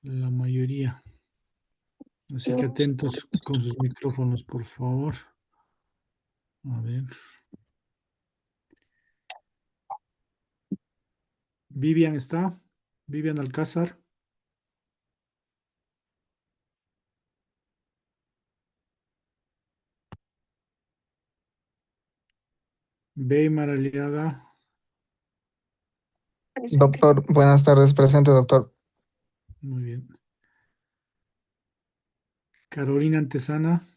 La mayoría. Así que atentos con sus micrófonos, por favor. A ver. Vivian está. Vivian Alcázar. Beymar Aliaga. Doctor, buenas tardes, presente, doctor. Muy bien. Carolina Antesana.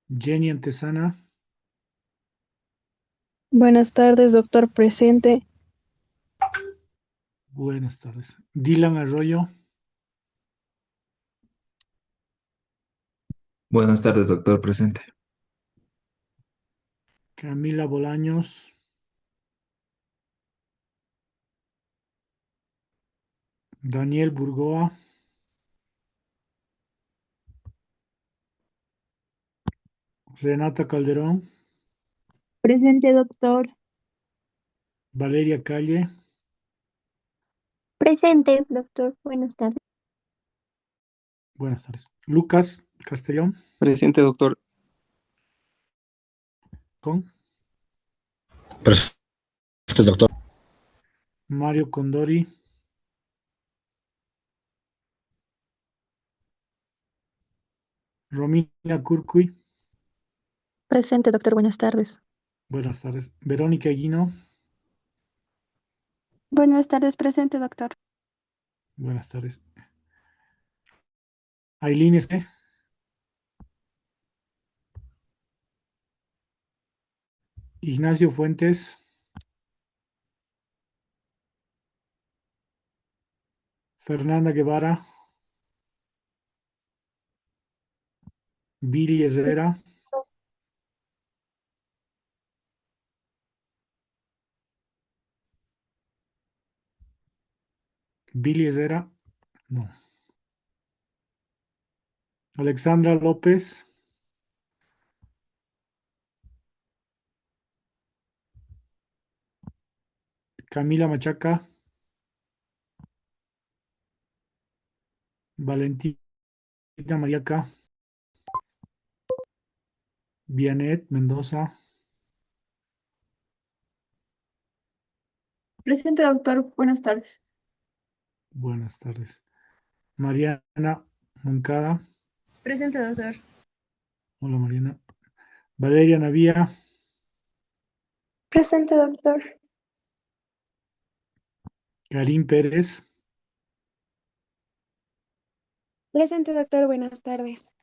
Jenny Antesana. Buenas tardes, doctor presente. Buenas tardes. Dylan Arroyo. Buenas tardes, doctor presente. Camila Bolaños. Daniel Burgoa. Renata Calderón. Presente, doctor. Valeria Calle. Presente, doctor. Buenas tardes. Buenas tardes. Lucas Castellón. Presente, doctor. Con. Presente, doctor. Mario Condori. Romina Curcuy. Presente, doctor. Buenas tardes. Buenas tardes. Verónica Guino. Buenas tardes, presente, doctor. Buenas tardes. Aileen Esque. Ignacio Fuentes. Fernanda Guevara. Viri Herrera. Billy Herrera. No. Alexandra López. Camila Machaca. Valentina Mariaca. Vianet Mendoza. Presente, doctor. Buenas tardes. Buenas tardes. Mariana Moncada. Presente, doctor. Hola, Mariana. Valeria Navía. Presente, doctor. Karim Pérez. Presente, doctor. Buenas tardes.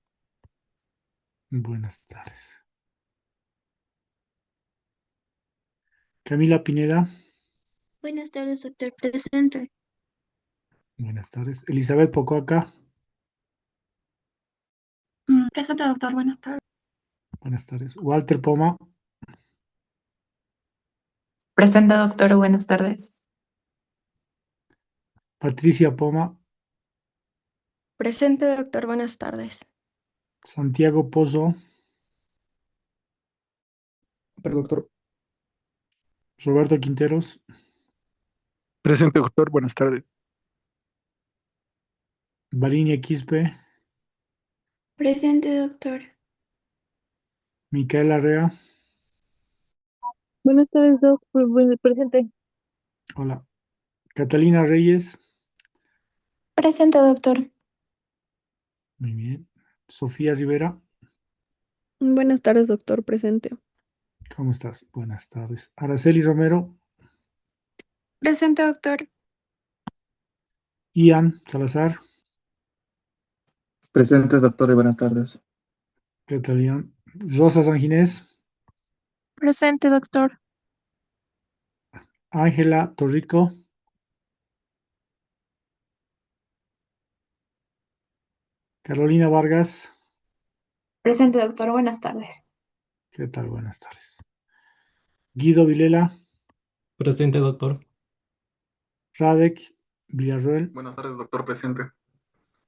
Buenas tardes. Camila Pineda. Buenas tardes, doctor. Presente. Buenas tardes. Elizabeth Pocoaca. Presente, doctor. Buenas tardes. Buenas tardes. Walter Poma. Presente, doctor. Buenas tardes. Patricia Poma. Presente, doctor. Buenas tardes. Santiago Pozo. Pero, doctor. Roberto Quinteros. Presente, doctor. Buenas tardes. Varinia Quispe. Presente, doctor. Micaela Rea. Buenas tardes, doc. Presente. Hola. Catalina Reyes. Presente, doctor. Muy bien. Sofía Rivera. Buenas tardes, doctor. Presente. ¿Cómo estás? Buenas tardes. Araceli Romero. Presente, doctor. Ian Salazar. Presente, doctor, y buenas tardes. ¿Qué tal, Ian? Rosa Sanginés. Presente, doctor. Ángela Torrico. Carolina Vargas. Presente, doctor. Buenas tardes. ¿Qué tal? Buenas tardes. Guido Vilela. Presente, doctor. Radek Villarroel. Buenas tardes, doctor presente.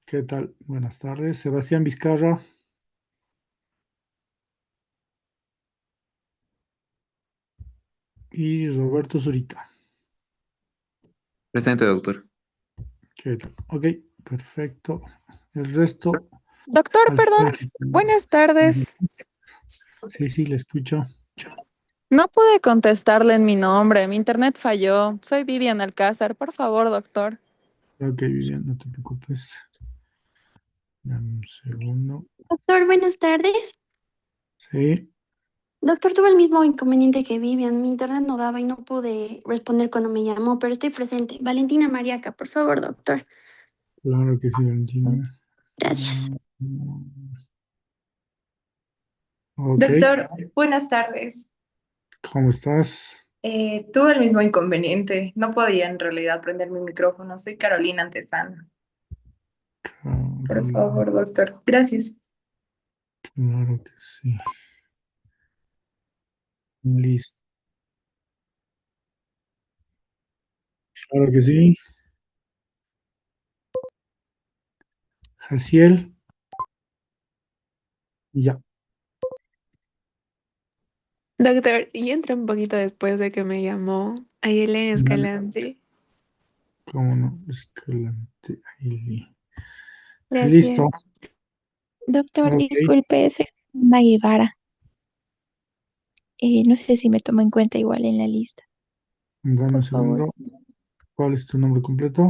¿Qué tal? Buenas tardes. Sebastián Vizcarra. y Roberto Zurita. Presente, doctor. ¿Qué tal? Ok, perfecto. El resto. Doctor, al perdón. ser- Buenas tardes. Sí, sí, le escucho. No pude contestarle en mi nombre. Mi internet falló. Soy Vivian Alcázar. Por favor, doctor. Ok, Vivian, no te preocupes. Dame un segundo. Doctor, buenas tardes. Sí, Doctor, tuve el mismo inconveniente que Vivian. Mi internet no daba y no pude responder cuando me llamó, pero estoy presente. Valentina Mariaca, por favor, doctor. claro que sí, Valentina. Gracias. Ok, Doctor, buenas tardes. ¿cómo estás? Tuve el mismo inconveniente. No podía en realidad prender mi micrófono. Soy Carolina Antesana. Por favor, doctor. Gracias. Claro que sí. Listo. Claro que sí. Jaciel, ya. Doctor, y entré un poquito después de que me llamó Ayelen Dale, Escalante. cómo no, Escalante. Ahí. Listo. Gracias. Doctor, Ok, disculpe, soy Fernanda Guevara. No sé si me toma en cuenta igual en la lista, dame un por favor. segundo. ¿Cuál es tu nombre completo?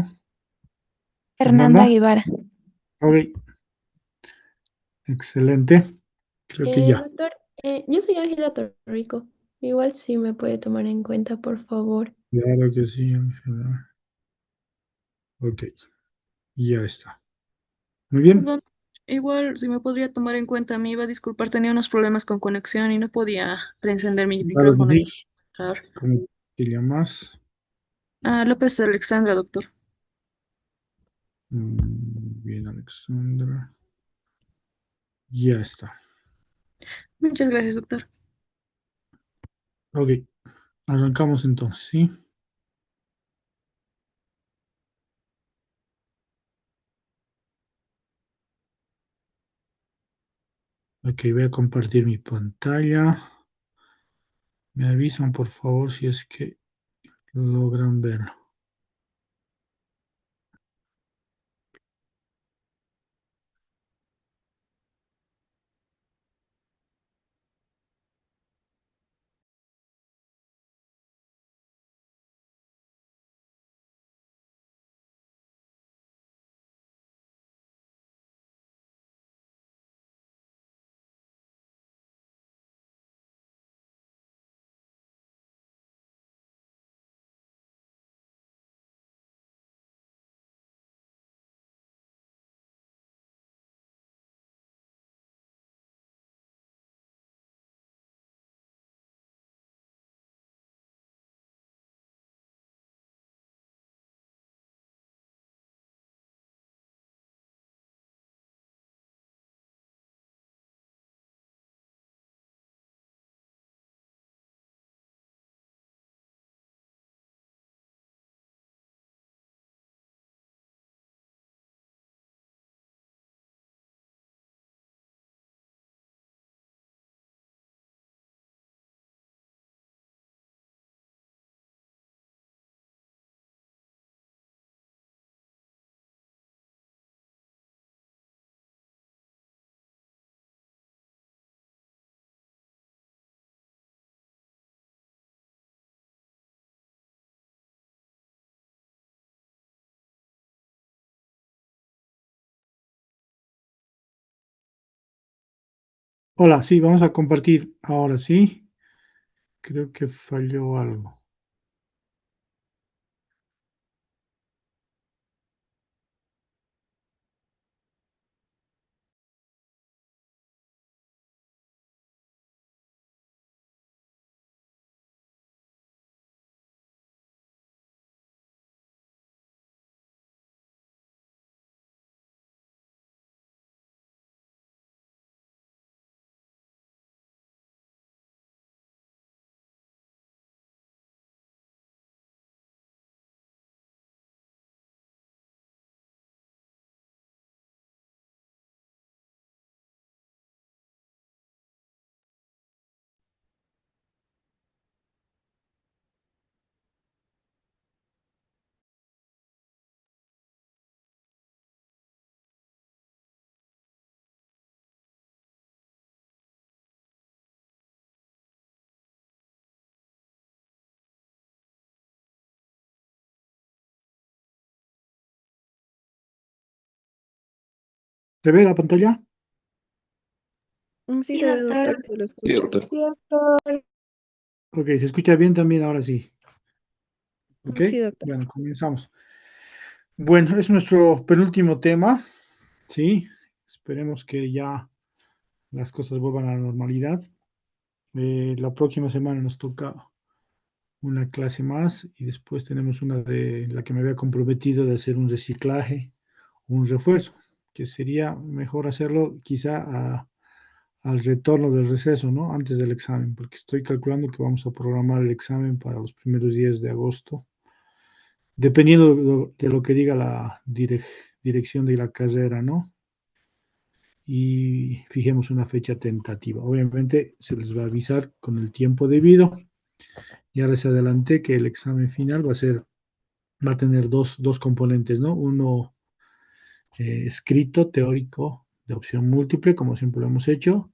Fernanda Fernanda. Guevara. Ok, excelente. Creo que ya. Doctor, yo soy Ángela Torrico. Igual sí me puede tomar en cuenta, por favor. Claro que sí, Ángela. Ok, ya está. Muy bien. Perdón, igual si me podría tomar en cuenta, me iba a disculpar, tenía unos problemas con conexión y no podía preencender mi Claro que micrófono. sí. ¿Cómo te llamas? López Alexandra, doctor. Bien, Alexandra. Ya está. Muchas gracias, doctor. Ok, arrancamos entonces, ¿sí? Ok, voy a compartir mi pantalla. Me avisan, por favor, si es que logran verlo. Hola, sí, vamos a compartir ahora, ¿sí? Creo que falló algo. ¿Se ve la pantalla? Sí, Sí, se ve, doctor. doctor, se lo Sí, escucha. doctor. Ok, se escucha bien también ahora sí. Ok, Sí, doctor. bueno, comenzamos. Bueno, es nuestro penúltimo tema, ¿sí? Esperemos que ya las cosas vuelvan a la normalidad. La próxima semana nos toca una clase más y después tenemos una de la que me había comprometido de hacer un reciclaje, un refuerzo, que sería mejor hacerlo quizá al retorno del receso, ¿no? Antes del examen, porque estoy calculando que vamos a programar el examen para los primeros días de agosto, dependiendo de lo que diga la dirección de la carrera, ¿no? Y fijemos una fecha tentativa. Obviamente se les va a avisar con el tiempo debido. Ya les adelanté que el examen final va a tener dos componentes, ¿no? Uno escrito, teórico, de opción múltiple, como siempre lo hemos hecho,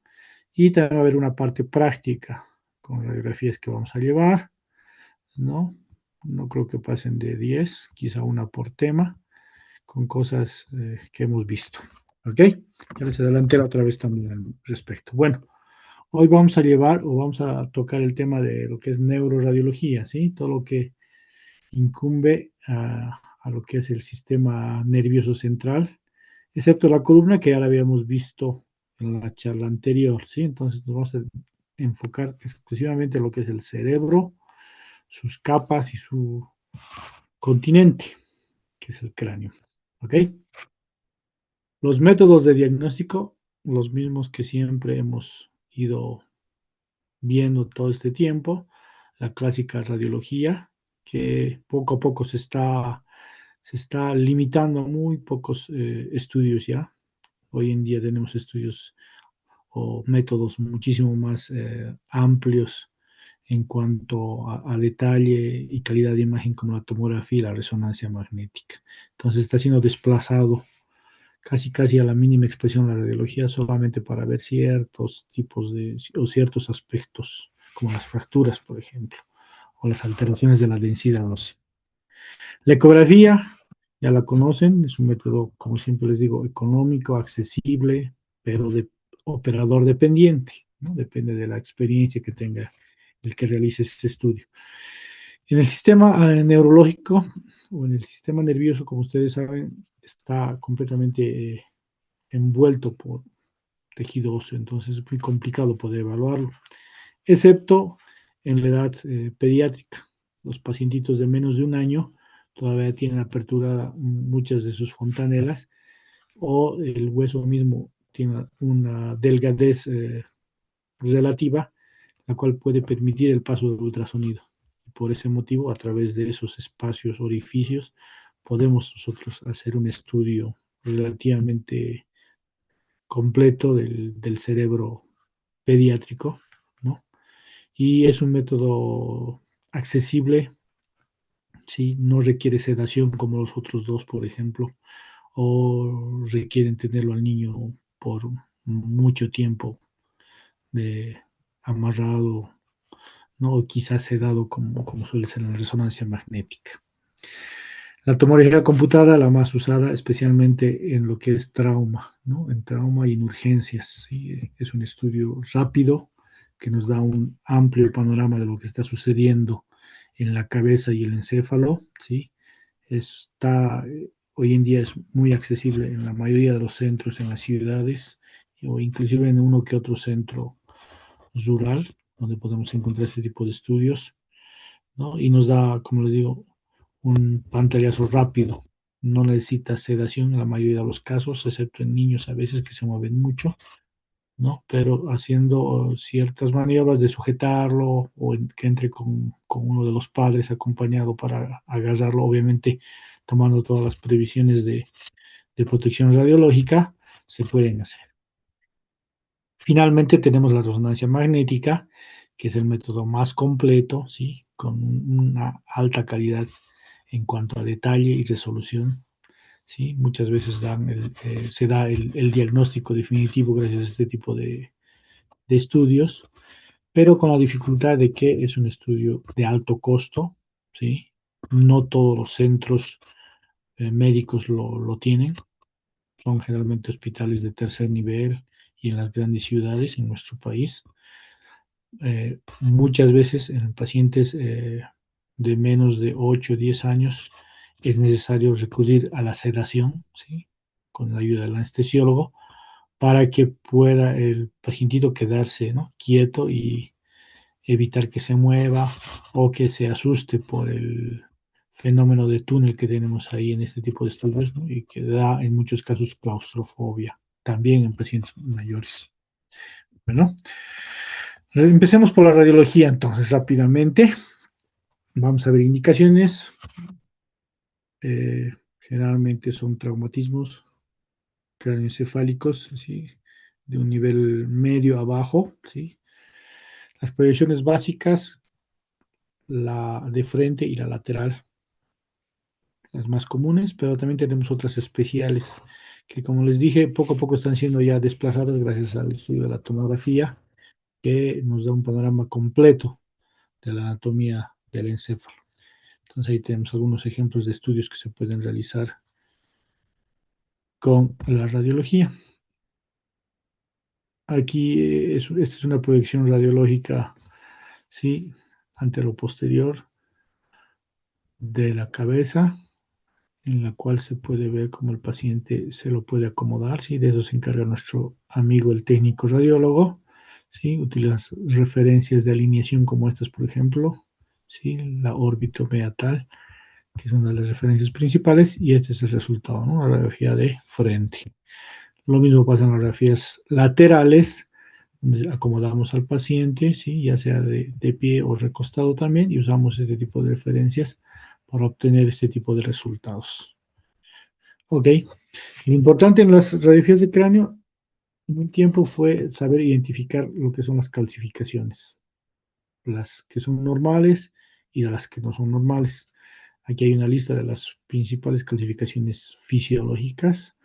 y también va a haber una parte práctica con radiografías que vamos a llevar, ¿no? No creo que pasen de 10, quizá una por tema, con cosas que hemos visto, ¿ok? Ya les adelanté la otra vez también al respecto. Bueno, hoy vamos a llevar o vamos a tocar el tema de lo que es neuroradiología, ¿sí? Todo lo que incumbe a lo que es el sistema nervioso central, excepto la columna que ya la habíamos visto en la charla anterior, ¿sí? Entonces nos vamos a enfocar exclusivamente en lo que es el cerebro, sus capas y su continente, que es el cráneo, ¿ok? Los métodos de diagnóstico, los mismos que siempre hemos ido viendo todo este tiempo, la clásica radiología, que poco a poco se está limitando a muy pocos estudios ya. Hoy en día tenemos estudios o métodos muchísimo más amplios en cuanto a detalle y calidad de imagen como la tomografía y la resonancia magnética. Entonces está siendo desplazado casi a la mínima expresión la radiología solamente para ver ciertos tipos o ciertos aspectos, como las fracturas, por ejemplo, o las alteraciones de la densidad ósea. La ecografía, ya la conocen, es un método, como siempre les digo, económico, accesible, pero de operador dependiente, ¿no? Depende de la experiencia que tenga el que realice este estudio. En el sistema neurológico o en el sistema nervioso, como ustedes saben, está completamente envuelto por tejido óseo, entonces es muy complicado poder evaluarlo, excepto en la edad pediátrica. Los pacientitos de menos de un año todavía tienen apertura muchas de sus fontanelas o el hueso mismo tiene una delgadez relativa, la cual puede permitir el paso del ultrasonido. Por ese motivo, a través de esos espacios, orificios, podemos nosotros hacer un estudio relativamente completo del cerebro pediátrico, ¿no? Y es un método accesible, ¿sí? No requiere sedación como los otros dos, por ejemplo, o requieren tenerlo al niño por mucho tiempo de amarrado, ¿no? O quizás sedado como suele ser en la resonancia magnética. La tomografía computada, la más usada especialmente en lo que es trauma, ¿no? En trauma y en urgencias, ¿sí? Es un estudio rápido que nos da un amplio panorama de lo que está sucediendo en la cabeza y el encéfalo, ¿sí? Hoy en día es muy accesible en la mayoría de los centros en las ciudades o inclusive en uno que otro centro rural donde podemos encontrar este tipo de estudios, ¿no? Y nos da, como les digo, un pantallazo rápido. No necesita sedación en la mayoría de los casos, excepto en niños a veces que se mueven mucho, ¿no? Pero haciendo ciertas maniobras de sujetarlo o que entre con uno de los padres acompañado para agarrarlo, obviamente tomando todas las previsiones de protección radiológica, se pueden hacer. Finalmente tenemos la resonancia magnética, que es el método más completo, ¿sí? Con una alta calidad en cuanto a detalle y resolución, ¿sí? Muchas veces se da el diagnóstico definitivo gracias a este tipo de estudios, pero con la dificultad de que es un estudio de alto costo, ¿sí? No todos los centros médicos lo tienen, son generalmente hospitales de tercer nivel y en las grandes ciudades en nuestro país. Muchas veces en pacientes de menos de 8 o 10 años es necesario recurrir a la sedación, ¿sí? Con la ayuda del anestesiólogo, para que pueda el pacientito quedarse, ¿no?, quieto y evitar que se mueva o que se asuste por el fenómeno de túnel que tenemos ahí en este tipo de estudios, ¿no?, y que da en muchos casos claustrofobia, también en pacientes mayores. Bueno, empecemos por la radiología entonces rápidamente. Vamos a ver indicaciones. Generalmente son traumatismos cráneoencefálicos, ¿sí?, de un nivel medio a bajo, ¿sí? Las proyecciones básicas, la de frente y la lateral, las más comunes, pero también tenemos otras especiales que, como les dije, poco a poco están siendo ya desplazadas gracias al estudio de la tomografía, que nos da un panorama completo de la anatomía del encéfalo. Entonces ahí tenemos algunos ejemplos de estudios que se pueden realizar con la radiología. Aquí esta es una proyección radiológica, ¿sí?, antero-posterior de la cabeza, en la cual se puede ver cómo el paciente se lo puede acomodar, ¿sí? De eso se encarga nuestro amigo el técnico radiólogo, ¿sí? Utiliza referencias de alineación como estas, por ejemplo, ¿sí?, la órbita meatal, que es una de las referencias principales, y este es el resultado, ¿no?, la radiografía de frente. Lo mismo pasa en las radiografías laterales, donde acomodamos al paciente, ¿sí?, ya sea de pie o recostado también, y usamos este tipo de referencias para obtener este tipo de resultados. Ok, lo importante en las radiografías de cráneo en un tiempo fue saber identificar lo que son las calcificaciones, las que son normales y las que no son normales. Aquí hay una lista de las principales calcificaciones fisiológicas,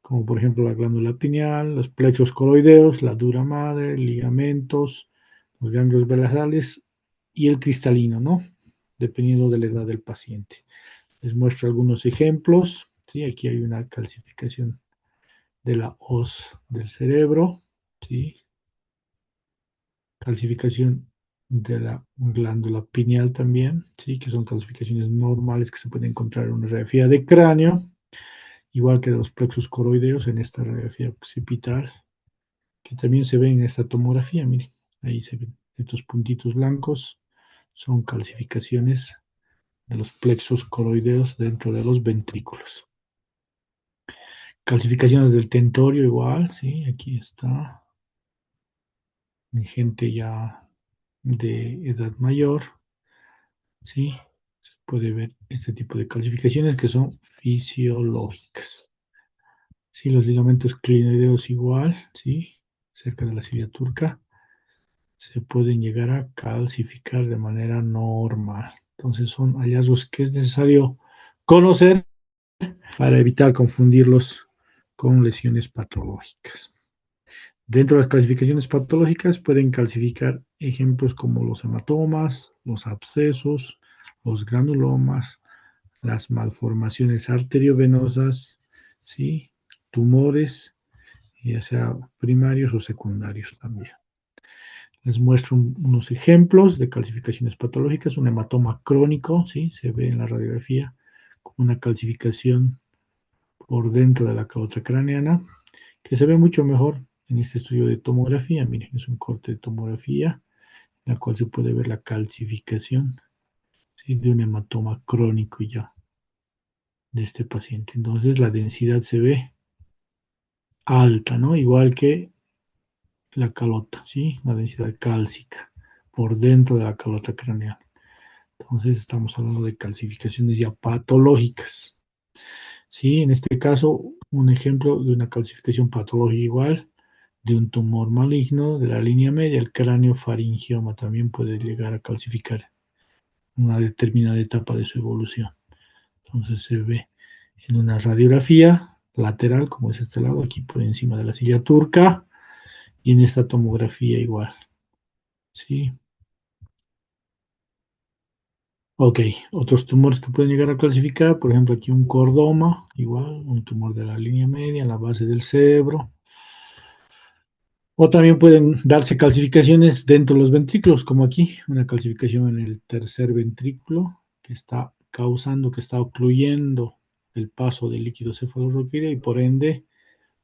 como por ejemplo la glándula pineal, los plexos coroideos, la dura madre, ligamentos, los ganglios basales y el cristalino, ¿no?, dependiendo de la edad del paciente. Les muestro algunos ejemplos, ¿sí? Aquí hay una calcificación de la hoz del cerebro, ¿sí? Calcificación de la glándula pineal también, ¿sí?, que son calcificaciones normales que se pueden encontrar en una radiografía de cráneo, igual que de los plexos coroideos en esta radiografía occipital, que también se ve en esta tomografía. Miren, ahí se ven estos puntitos blancos, son calcificaciones de los plexos coroideos dentro de los ventrículos. Calcificaciones del tentorio igual, ¿sí? Aquí está. En gente ya de edad mayor, ¿sí? Se puede ver este tipo de calcificaciones que son fisiológicas. Sí, los ligamentos clinoideos igual, ¿sí?, cerca de la cilia turca, se pueden llegar a calcificar de manera normal. Entonces son hallazgos que es necesario conocer para evitar confundirlos con lesiones patológicas. Dentro de las calcificaciones patológicas pueden calcificar ejemplos como los hematomas, los abscesos, los granulomas, las malformaciones arteriovenosas, ¿sí?, tumores, ya sea primarios o secundarios también. Les muestro unos ejemplos de calcificaciones patológicas. Un hematoma crónico, ¿sí?, se ve en la radiografía como una calcificación por dentro de la calota craneana, que se ve mucho mejor en este estudio de tomografía. Miren, es un corte de tomografía, en la cual se puede ver la calcificación, ¿sí?, de un hematoma crónico ya de este paciente. Entonces la densidad se ve alta, ¿no?, igual que la calota, ¿sí?, la densidad cálcica por dentro de la calota craneal. Entonces estamos hablando de calcificaciones ya patológicas, ¿sí? En este caso, un ejemplo de una calcificación patológica igual, de un tumor maligno de la línea media, el cráneo faringioma también puede llegar a calcificar en una determinada etapa de su evolución. Entonces se ve en una radiografía lateral, como es este lado, aquí por encima de la silla turca, y en esta tomografía igual, ¿sí? Ok, otros tumores que pueden llegar a clasificar, por ejemplo, aquí un cordoma, igual, un tumor de la línea media, en la base del cerebro. O también pueden darse calcificaciones dentro de los ventrículos, como aquí, una calcificación en el tercer ventrículo que está causando, que está ocluyendo el paso del líquido cefalorraquídeo y por ende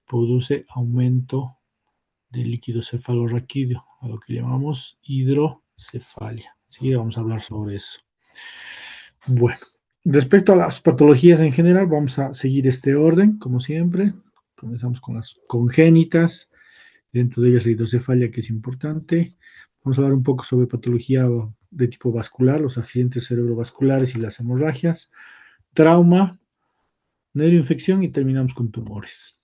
produce aumento del líquido cefalorraquídeo, a lo que llamamos hidrocefalia. Sí, vamos a hablar sobre eso. Bueno, respecto a las patologías en general, vamos a seguir este orden, como siempre. Comenzamos con las congénitas, dentro de ellas la hidrocefalia, que es importante. Vamos a hablar un poco sobre patología de tipo vascular, los accidentes cerebrovasculares y las hemorragias, trauma, neuroinfección y terminamos con tumores.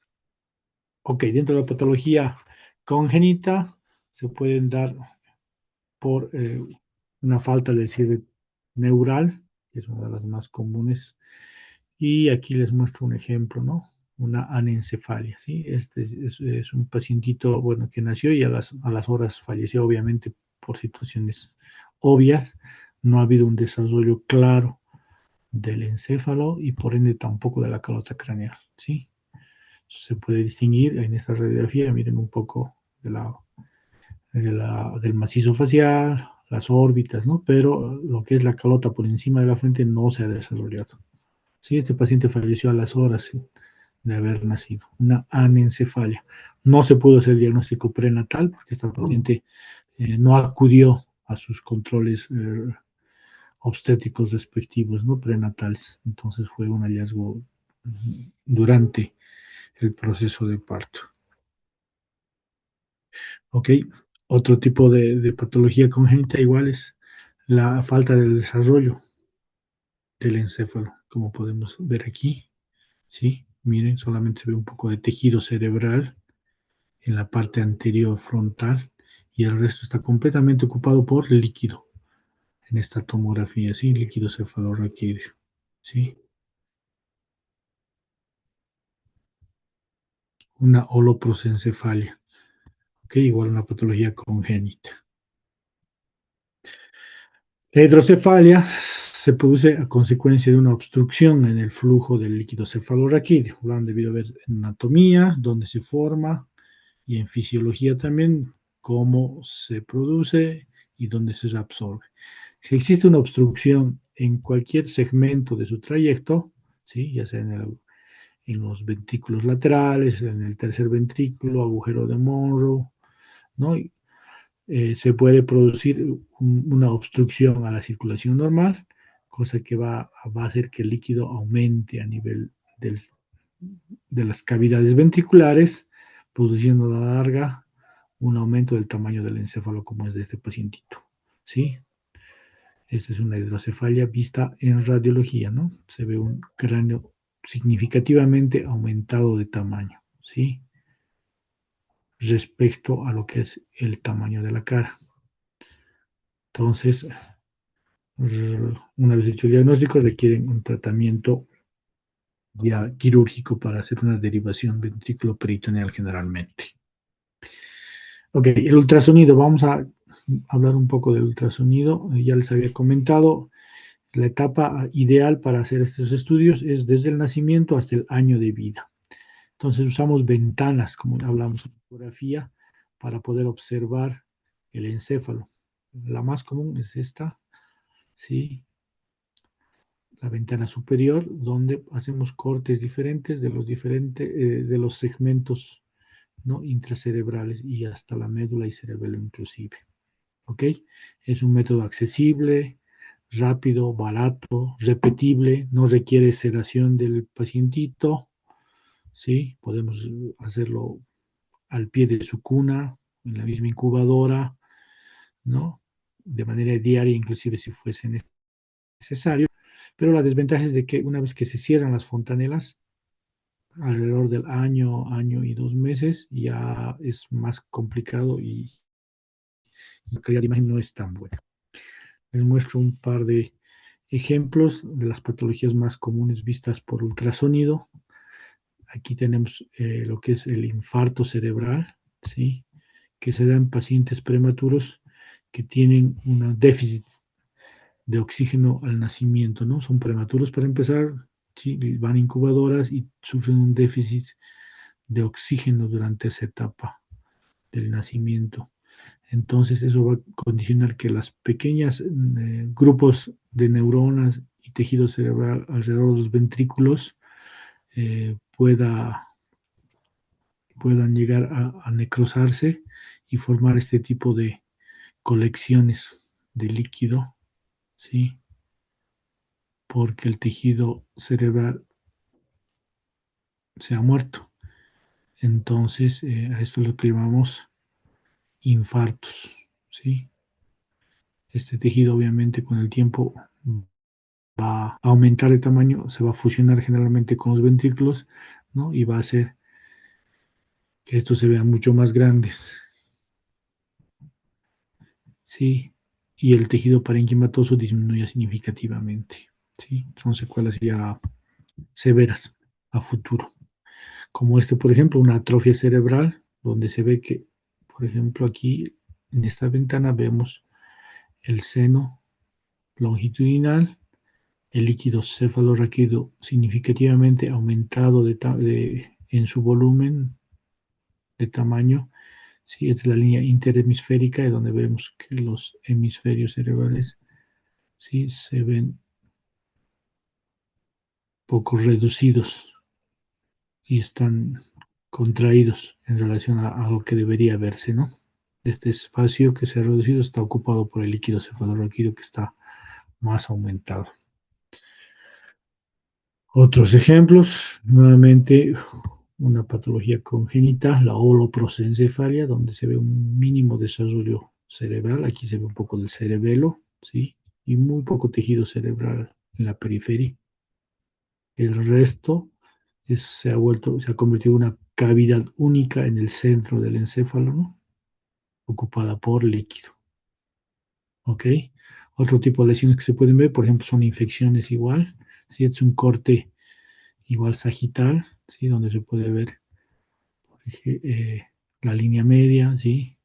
Ok, dentro de la patología congénita se pueden dar por una falta de cierre neural, que es una de las más comunes. Y aquí les muestro un ejemplo, ¿no? Una anencefalia, ¿sí? Este es un pacientito, bueno, que nació y a las horas falleció, obviamente, por situaciones obvias. No ha habido un desarrollo claro del encéfalo y por ende tampoco de la calota craneal, ¿sí? Se puede distinguir en esta radiografía, miren un poco del macizo facial, las órbitas, ¿no? Pero lo que es la calota por encima de la frente no se ha desarrollado. Sí, este paciente falleció a las horas de haber nacido, una anencefalia. No se pudo hacer diagnóstico prenatal porque esta paciente no acudió a sus controles obstétricos respectivos, ¿no? Prenatales. Entonces fue un hallazgo durante el proceso de parto. Ok, otro tipo de patología congénita igual es la falta del desarrollo del encéfalo, como podemos ver aquí, ¿sí? Miren, solamente se ve un poco de tejido cerebral en la parte anterior frontal y el resto está completamente ocupado por líquido en esta tomografía, ¿sí? Líquido cefalorraquídeo, ¿sí? Una holoprosencefalia, ¿ok? Igual una patología congénita. La hidrocefalia se produce a consecuencia de una obstrucción en el flujo del líquido cefalorraquídeo. Lo han debido ver en anatomía, dónde se forma, y en fisiología también, cómo se produce y dónde se reabsorbe. Si existe una obstrucción en cualquier segmento de su trayecto, ¿sí? Ya sea en los ventrículos laterales, en el tercer ventrículo, agujero de Monroe, ¿no? Se puede producir una obstrucción a la circulación normal, cosa que va a hacer que el líquido aumente a nivel de las cavidades ventriculares, produciendo a la larga un aumento del tamaño del encéfalo, como es de este pacientito, ¿sí? Esta es una hidrocefalia vista en radiología, ¿no? Se ve un cráneo significativamente aumentado de tamaño, ¿sí? Respecto a lo que es el tamaño de la cara. Entonces, una vez hecho el diagnóstico, requieren un tratamiento ya quirúrgico para hacer una derivación ventrículo-peritoneal generalmente. Ok, el ultrasonido, vamos a hablar un poco del ultrasonido. Ya les había comentado, la etapa ideal para hacer estos estudios es desde el nacimiento hasta el año de vida. Entonces usamos ventanas, como hablamos en fotografía, para poder observar el encéfalo. La más común es esta, ¿sí? La ventana superior, donde hacemos cortes diferentes de los segmentos, ¿no? Intracerebrales y hasta la médula y cerebelo inclusive. ¿Ok? Es un método accesible, rápido, barato, repetible, no requiere sedación del pacientito, ¿sí? Podemos hacerlo al pie de su cuna, en la misma incubadora, ¿no? De manera diaria, inclusive si fuese necesario. Pero la desventaja es de que una vez que se cierran las fontanelas, alrededor del año, año y 2 meses, ya es más complicado y la calidad de imagen no es tan buena. Les muestro un par de ejemplos de las patologías más comunes vistas por ultrasonido. Aquí tenemos lo que es el infarto cerebral, ¿sí? Que se da en pacientes prematuros que tienen un déficit de oxígeno al nacimiento, ¿no? Son prematuros para empezar, ¿sí? Van a incubadoras y sufren un déficit de oxígeno durante esa etapa del nacimiento. Entonces eso va a condicionar que las pequeñas grupos de neuronas y tejido cerebral alrededor de los ventrículos puedan llegar a necrosarse y formar este tipo de colecciones de líquido, ¿sí? Porque el tejido cerebral se ha muerto. Entonces, a esto lo llamamos infartos, ¿sí? Este tejido obviamente con el tiempo va a aumentar de tamaño, se va a fusionar generalmente con los ventrículos, ¿no? Y va a hacer que estos se vean mucho más grandes, ¿sí? Y el tejido parenquimatoso disminuye significativamente, ¿sí? Son secuelas ya severas a futuro. Como por ejemplo, una atrofia cerebral, donde se ve que, por ejemplo, aquí en esta ventana vemos el seno longitudinal, el líquido cefalorraquídeo significativamente aumentado en su volumen de tamaño. Sí, esta es la línea interhemisférica, de donde vemos que los hemisferios cerebrales sí se ven poco reducidos y están contraídos en relación a lo que debería verse, ¿no? Este espacio que se ha reducido está ocupado por el líquido cefalorraquídeo que está más aumentado. Otros ejemplos, nuevamente una patología congénita, la holoprosencefalia, donde se ve un mínimo desarrollo cerebral. Aquí se ve un poco del cerebelo, ¿sí? Y muy poco tejido cerebral en la periferia. El resto se ha convertido en una cavidad única en el centro del encéfalo, ¿no? Ocupada por líquido. ¿Ok? Otro tipo de lesiones que se pueden ver, por ejemplo, son infecciones igual. ¿Sí? Es un corte igual sagital, ¿sí? Donde se puede ver la línea media, ¿sí?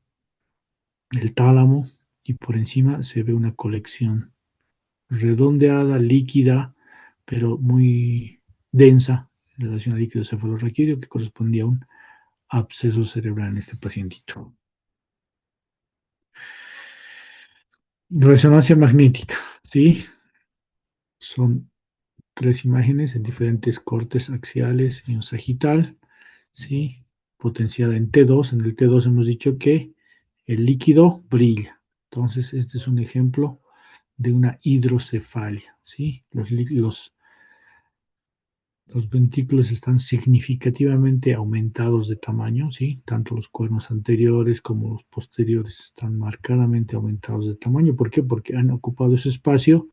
El tálamo, y por encima se ve una colección redondeada, líquida, pero muy densa en relación al líquido cefalorraquídeo, que correspondía a un absceso cerebral en este pacientito. Resonancia magnética, ¿sí? Son 3 imágenes en diferentes cortes axiales y un sagital, ¿sí? Potenciada en T2. En el T2 hemos dicho que el líquido brilla. Entonces, este es un ejemplo de una hidrocefalia, ¿sí? Los ventrículos están significativamente aumentados de tamaño, ¿sí? Tanto los cuernos anteriores como los posteriores están marcadamente aumentados de tamaño. ¿Por qué? Porque han ocupado ese espacio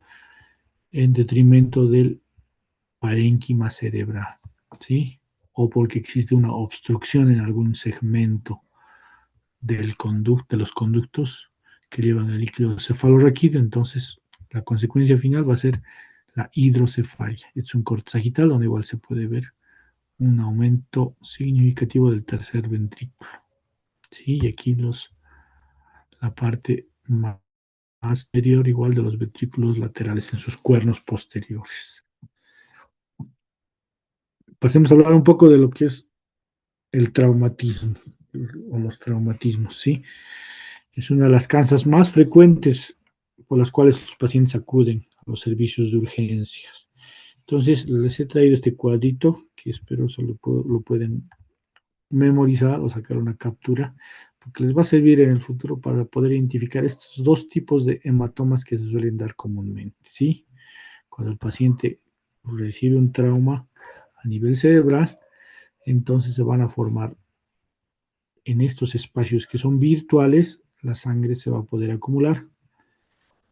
en detrimento del parénquima cerebral, ¿sí? O porque existe una obstrucción en algún segmento de los conductos que llevan el líquido cefalorraquídeo. Entonces, la consecuencia final va a ser la hidrocefalia. Es un corte sagital donde igual se puede ver un aumento significativo del tercer ventrículo, ¿sí? Y aquí la parte más superior igual de los ventrículos laterales en sus cuernos posteriores. Pasemos a hablar un poco de lo que es el traumatismo o los traumatismos, ¿sí? Es una de las causas más frecuentes por las cuales los pacientes acuden a los servicios de urgencias. Entonces, les he traído este cuadrito que espero lo pueden memorizar o sacar una captura, porque les va a servir en el futuro para poder identificar estos 2 tipos de hematomas que se suelen dar comúnmente, ¿sí? Cuando el paciente recibe un trauma a nivel cerebral, entonces se van a formar en estos espacios que son virtuales, la sangre se va a poder acumular.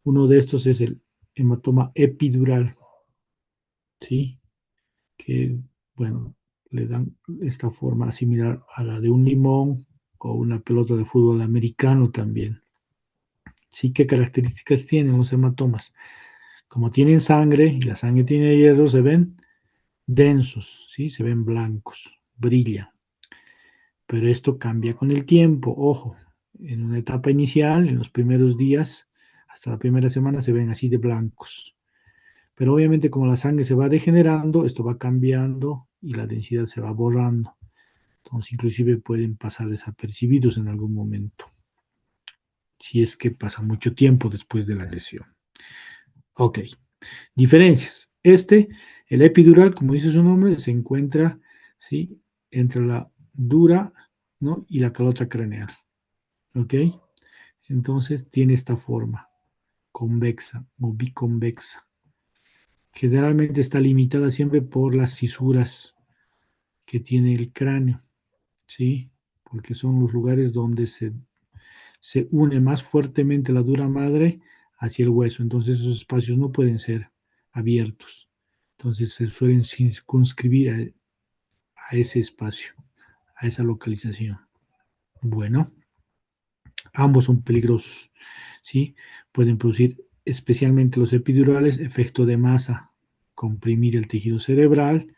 Uno de estos es el hematoma epidural, ¿sí? Que, bueno, le dan esta forma similar a la de un limón o una pelota de fútbol americano también. ¿Sí? ¿Qué características tienen los hematomas? Como tienen sangre y la sangre tiene hierro, se ven densos, ¿sí? Se ven blancos, brillan. Pero esto cambia con el tiempo, ojo. En una etapa inicial, en los primeros días, Hasta la primera semana se ven así de blancos. Pero obviamente como la sangre se va degenerando, esto va cambiando y la densidad se va borrando. Entonces inclusive pueden pasar desapercibidos en algún momento, si es que pasa mucho tiempo después de la lesión. Ok, diferencias. El epidural, como dice su nombre, se encuentra, ¿sí?, entre la dura, ¿no?, y la calota craneal. ¿Ok? Entonces tiene esta forma, convexa o biconvexa. Generalmente está limitada siempre por las cisuras que tiene el cráneo, ¿sí? Porque son los lugares donde se une más fuertemente la dura madre hacia el hueso. Entonces esos espacios no pueden ser abiertos. Entonces se suelen circunscribir a ese espacio, a esa localización. Bueno, ambos son peligrosos, ¿sí? Pueden producir, especialmente los epidurales, efecto de masa, comprimir el tejido cerebral,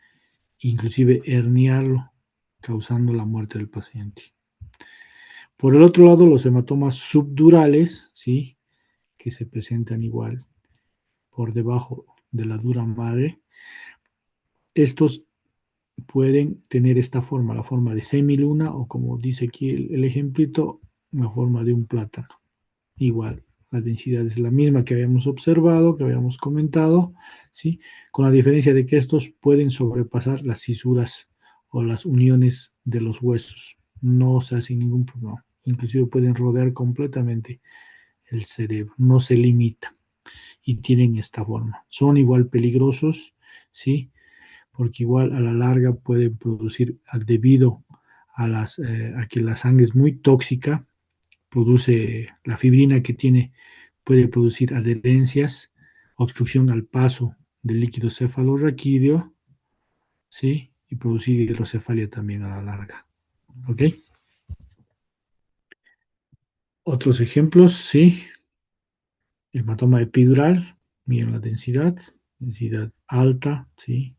inclusive herniarlo, causando la muerte del paciente. Por el otro lado, los hematomas subdurales, ¿sí?, que se presentan igual por debajo de la dura madre, estos pueden tener esta forma, la forma de semiluna, o como dice aquí el ejemplito, la forma de un plátano. Igual, la densidad es la misma que habíamos observado, que habíamos comentado, ¿sí?, con la diferencia de que estos pueden sobrepasar las cisuras o las uniones de los huesos. No se hace ningún problema. Inclusive pueden rodear completamente el cerebro, no se limita y tienen esta forma. Son igual peligrosos, ¿sí?, porque igual a la larga pueden producir, debido a que la sangre es muy tóxica, produce la fibrina que tiene, puede producir adherencias, obstrucción al paso del líquido cefalorraquídeo, ¿sí?, y producir hidrocefalia también a la larga. ¿Ok? Otros ejemplos, ¿sí? El hematoma epidural, miren la densidad alta, ¿sí?,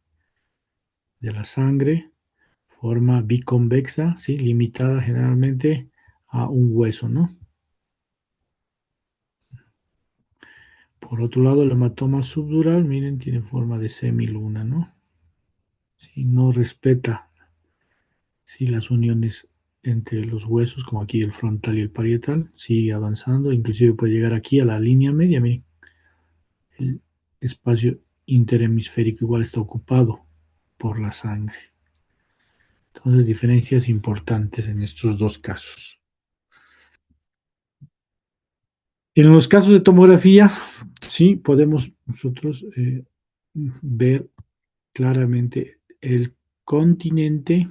de la sangre, forma biconvexa, ¿sí?, limitada generalmente a un hueso, ¿no? Por otro lado, el hematoma subdural, miren, tiene forma de semiluna, ¿no? ¿Sí? No respeta, ¿sí?, las uniones entre los huesos, como aquí el frontal y el parietal, sigue avanzando, inclusive puede llegar aquí a la línea media, miren. El espacio interhemisférico igual está ocupado por la sangre. Entonces, diferencias importantes en estos dos casos. En los casos de tomografía, sí podemos nosotros ver claramente el continente,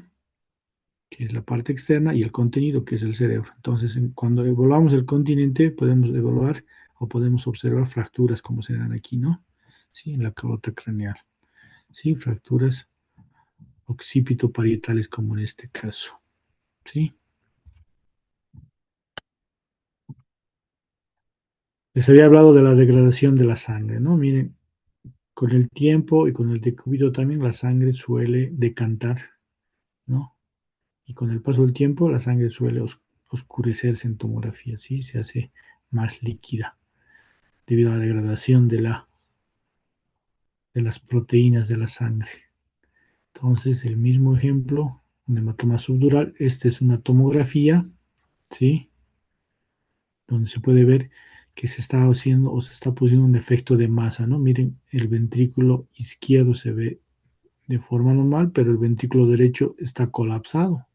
que es la parte externa, y el contenido, que es el cerebro. Entonces, cuando evaluamos el continente, podemos evaluar o podemos observar fracturas, como se dan aquí, ¿no? Sí, en la calota craneal. Sí, fracturas occipito-parietales, como en este caso. ¿Sí? Les había hablado de la degradación de la sangre, ¿no? Miren, con el tiempo y con el decúbito también la sangre suele decantar, ¿no? Y con el paso del tiempo la sangre suele oscurecerse en tomografía, ¿sí? Se hace más líquida debido a la degradación de las proteínas de la sangre. Entonces, el mismo ejemplo, un hematoma subdural, esta es una tomografía, ¿sí?, donde se puede ver que se está haciendo o se está produciendo un efecto de masa, ¿no? Miren, el ventrículo izquierdo se ve de forma normal, pero el ventrículo derecho está colapsado.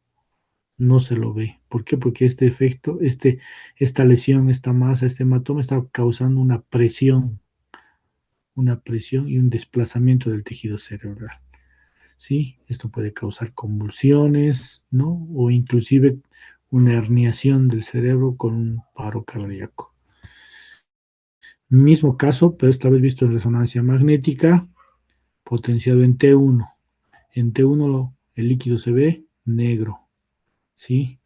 No se lo ve. ¿Por qué? Porque este efecto, esta lesión, esta masa, este hematoma está causando una presión y un desplazamiento del tejido cerebral. ¿Sí? Esto puede causar convulsiones, ¿no? O inclusive una herniación del cerebro con un paro cardíaco. Mismo caso, pero esta vez visto en resonancia magnética, potenciado en T1. En T1 el líquido se ve negro, ¿sí?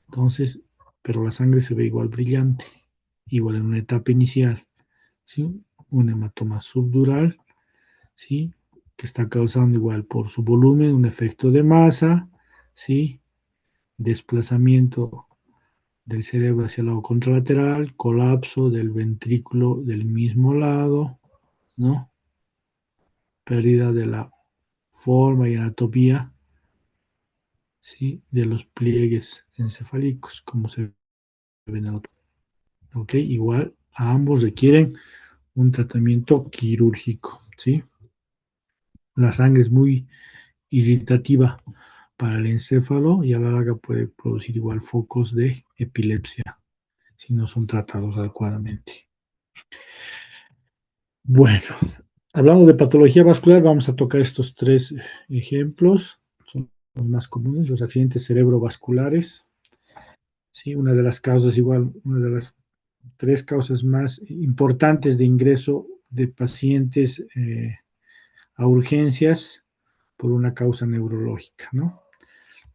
Entonces, pero la sangre se ve igual brillante, igual en una etapa inicial, ¿sí? Un hematoma subdural, ¿sí?, que está causando igual por su volumen un efecto de masa, ¿sí?, desplazamiento del cerebro hacia el lado contralateral, colapso del ventrículo del mismo lado, ¿no? Pérdida de la forma y anatomía, ¿sí? De los pliegues encefálicos, como se ve en el otro. ¿Ok? Igual, a ambos requieren un tratamiento quirúrgico, ¿sí? La sangre es muy irritativa para el encéfalo y a la larga puede producir igual focos de epilepsia si no son tratados adecuadamente. Bueno, hablando de patología vascular, vamos a tocar estos tres ejemplos. Son los más comunes, los accidentes cerebrovasculares. Sí, una de las causas, igual, una de las tres causas más importantes de ingreso de pacientes a urgencias por una causa neurológica, ¿no?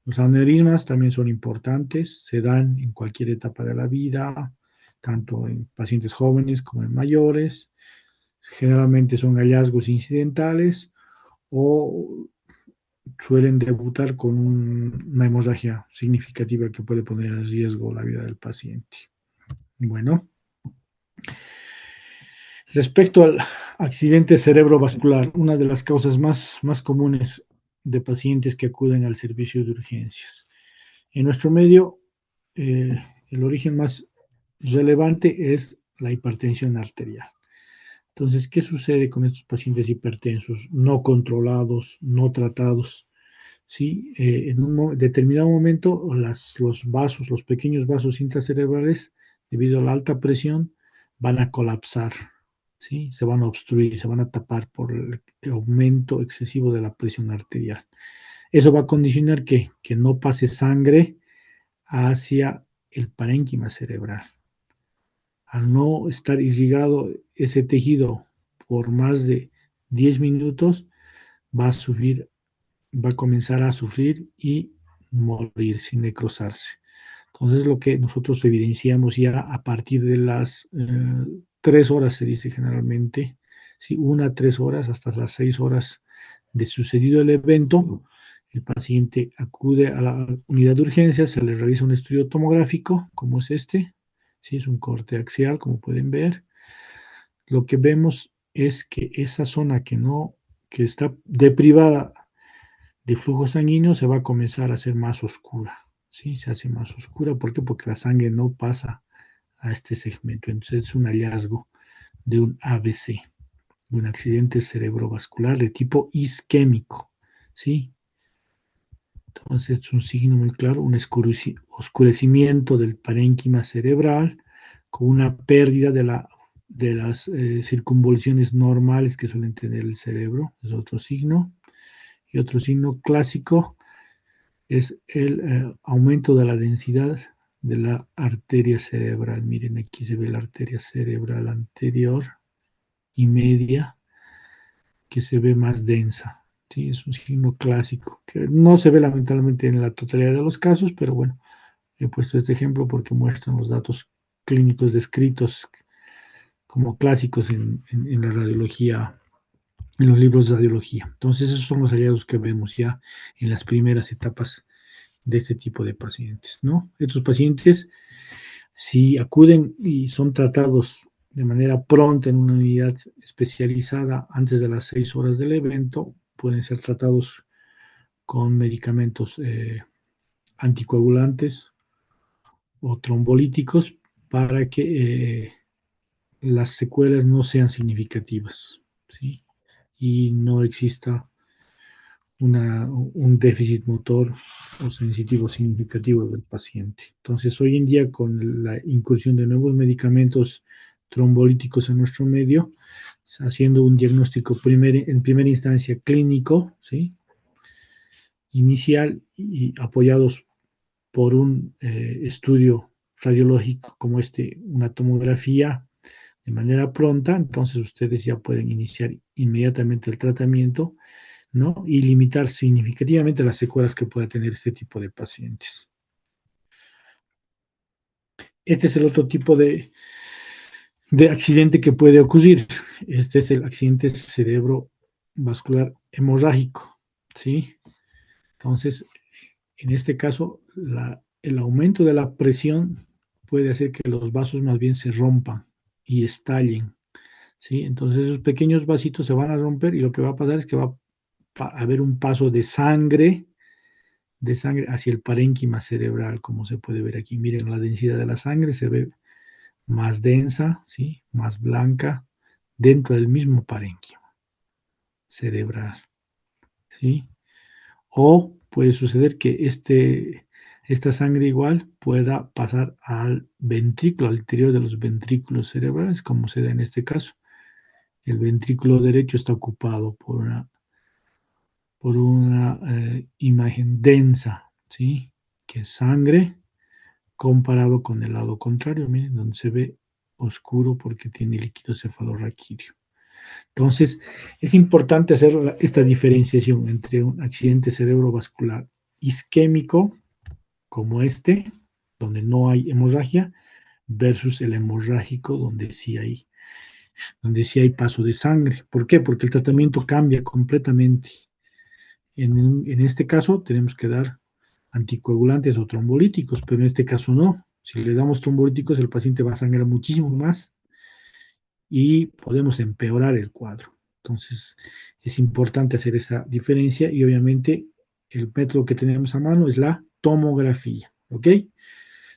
Los aneurismas también son importantes, se dan en cualquier etapa de la vida, tanto en pacientes jóvenes como en mayores. Generalmente son hallazgos incidentales o suelen debutar con una hemorragia significativa que puede poner en riesgo la vida del paciente. Bueno, respecto al accidente cerebrovascular, una de las causas más comunes de pacientes que acuden al servicio de urgencias. En nuestro medio, el origen más relevante es la hipertensión arterial. Entonces, ¿qué sucede con estos pacientes hipertensos no controlados, no tratados? ¿Sí? En un determinado momento, los vasos, los pequeños vasos intracerebrales, debido a la alta presión, van a colapsar, ¿sí? Se van a obstruir, se van a tapar por el aumento excesivo de la presión arterial. Eso va a condicionar que no pase sangre hacia el parénquima cerebral. Al no estar irrigado ese tejido por más de 10 minutos, va a comenzar a sufrir y morir sin necrosarse. Entonces, lo que nosotros evidenciamos ya a partir de las 3 horas, se dice generalmente, ¿sí? 1 a 3 horas, hasta las 6 horas de sucedido el evento, el paciente acude a la unidad de urgencias, se le realiza un estudio tomográfico, como es este, ¿sí? Es un corte axial, como pueden ver. Lo que vemos es que esa zona que está deprivada de flujo sanguíneo se va a comenzar a hacer más oscura, ¿sí? Se hace más oscura, ¿por qué? Porque la sangre no pasa a este segmento. Entonces es un hallazgo de un ABC, un accidente cerebrovascular de tipo isquémico, ¿sí? Entonces es un signo muy claro, un oscurecimiento del parénquima cerebral con una pérdida de las circunvoluciones normales que suelen tener el cerebro, es otro signo. Y otro signo clásico es el aumento de la densidad de la arteria cerebral. Miren, aquí se ve la arteria cerebral anterior y media, que se ve más densa. ¿Sí? Es un signo clásico, que no se ve lamentablemente en la totalidad de los casos, pero bueno, he puesto este ejemplo porque muestran los datos clínicos descritos como clásicos en la radiología, en los libros de radiología. Entonces, esos son los hallazgos que vemos ya en las primeras etapas de este tipo de pacientes, ¿no? Estos pacientes, si acuden y son tratados de manera pronta en una unidad especializada antes de las 6 horas del evento, pueden ser tratados con medicamentos anticoagulantes o trombolíticos para que las secuelas no sean significativas, ¿sí? Y no exista un déficit motor o sensitivo significativo del paciente. Entonces, hoy en día, con la incursión de nuevos medicamentos trombolíticos en nuestro medio, haciendo un diagnóstico en primera instancia clínico, ¿sí? Inicial y apoyados por un estudio radiológico como una tomografía de manera pronta, entonces ustedes ya pueden iniciar inmediatamente el tratamiento, ¿no? Y limitar significativamente las secuelas que pueda tener este tipo de pacientes. Este es el otro tipo de accidente que puede ocurrir. Este es el accidente cerebrovascular hemorrágico, ¿sí? Entonces, en este caso, el aumento de la presión puede hacer que los vasos más bien se rompan y estallen, ¿sí? Entonces esos pequeños vasitos se van a romper y lo que va a pasar es que va a haber un paso de sangre hacia el parénquima cerebral, como se puede ver aquí. Miren, la densidad de la sangre se ve más densa, ¿sí? Más blanca, dentro del mismo parénquima cerebral, ¿sí? O puede suceder que esta sangre igual pueda pasar al ventrículo, al interior de los ventrículos cerebrales, como se da en este caso. El ventrículo derecho está ocupado por una imagen densa, ¿sí? Que es sangre comparado con el lado contrario, miren, donde se ve oscuro porque tiene líquido cefalorraquídeo. Entonces, es importante hacer esta diferenciación entre un accidente cerebrovascular isquémico, como este, donde no hay hemorragia, versus el hemorrágico, donde sí hay paso de sangre. ¿Por qué? Porque el tratamiento cambia completamente. En este caso, tenemos que dar anticoagulantes o trombolíticos, pero en este caso no. Si le damos trombolíticos, el paciente va a sangrar muchísimo más y podemos empeorar el cuadro. Entonces, es importante hacer esa diferencia y obviamente el método que tenemos a mano es la tomografía, ¿ok?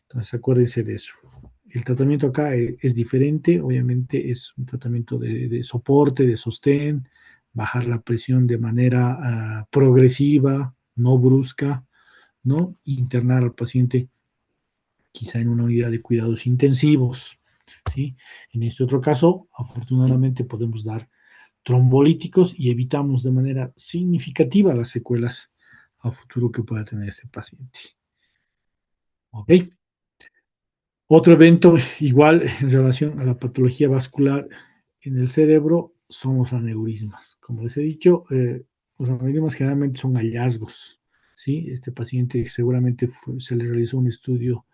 Entonces, acuérdense de eso. El tratamiento acá es diferente, obviamente es un tratamiento de soporte, de sostén, bajar la presión de manera progresiva, no brusca, ¿no? Internar al paciente quizá en una unidad de cuidados intensivos, ¿sí? En este otro caso, afortunadamente podemos dar trombolíticos y evitamos de manera significativa las secuelas a futuro que pueda tener este paciente. ¿Ok? Otro evento igual en relación a la patología vascular en el cerebro son los aneurismas. Como les he dicho, los aneurismas generalmente son hallazgos, ¿sí? Este paciente seguramente se le realizó un estudio,